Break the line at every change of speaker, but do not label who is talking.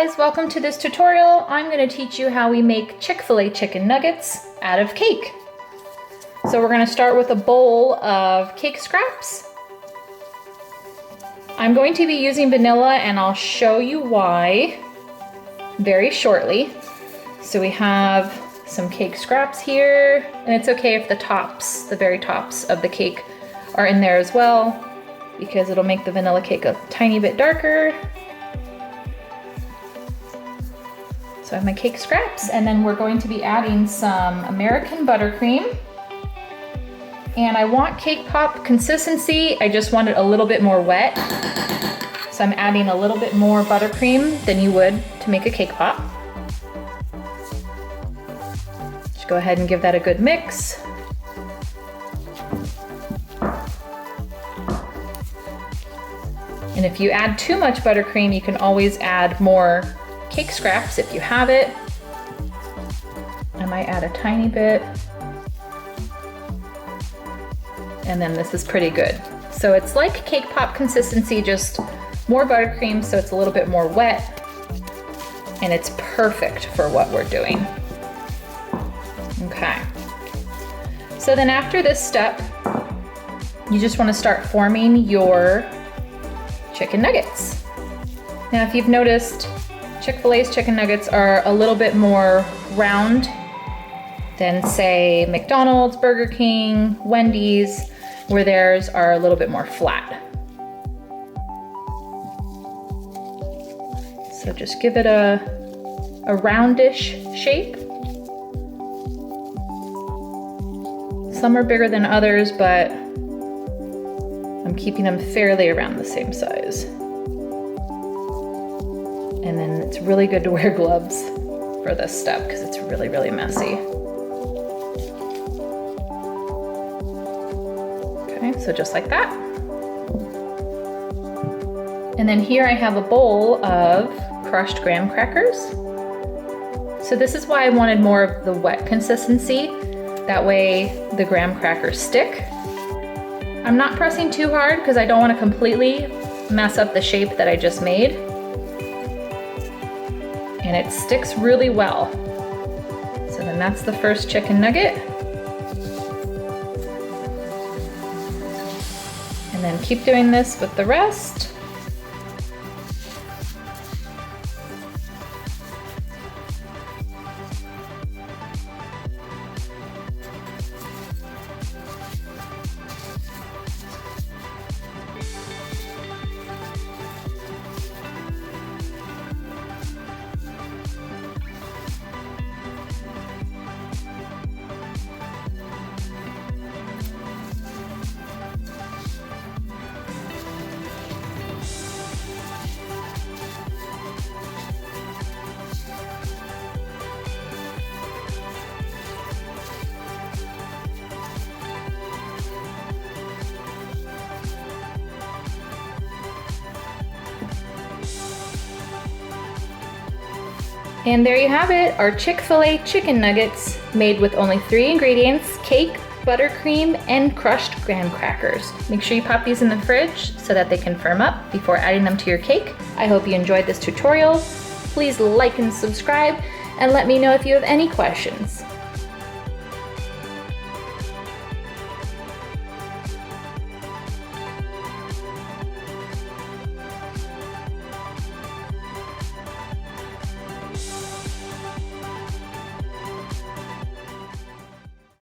guys, welcome to this tutorial. I'm going to teach you how we make Chick-fil-A chicken nuggets out of cake. So we're going to start with a bowl of cake scraps. I'm going to be using vanilla and I'll show you why very shortly. So we have some cake scraps here, and it's okay if the tops, the very tops of the cake are in there as well, because it'll make the vanilla cake a tiny bit darker. So I have my cake scraps, and then we're going to be adding some American buttercream. And I want cake pop consistency. I just want it a little bit more wet. So I'm adding a little bit more buttercream than you would to make a cake pop. Just go ahead and give that a good mix. And if you add too much buttercream, you can always add more cake scraps if you have it. I might add a tiny bit. And then this is pretty good. So it's like cake pop consistency, just more buttercream, so it's a little bit more wet. And it's perfect for what we're doing. Okay. So then after this step, you just want to start forming your chicken nuggets. Now, if you've noticed, Chick-fil-A's chicken nuggets are a little bit more round than, say, McDonald's, Burger King, Wendy's, where theirs are a little bit more flat. So just give it a roundish shape. Some are bigger than others, but I'm keeping them fairly around the same size. And then it's really good to wear gloves for this step because it's really, really messy. Okay, so just like that. And then here I have a bowl of crushed graham crackers. So this is why I wanted more of the wet consistency. That way the graham crackers stick. I'm not pressing too hard because I don't want to completely mess up the shape that I just made. And it sticks really well. So then that's the first chicken nugget. And then keep doing this with the rest. And there you have it, our Chick-fil-A chicken nuggets made with only 3 ingredients: cake, buttercream, and crushed graham crackers. Make sure you pop these in the fridge so that they can firm up before adding them to your cake. I hope you enjoyed this tutorial. Please like and subscribe, and let me know if you have any questions.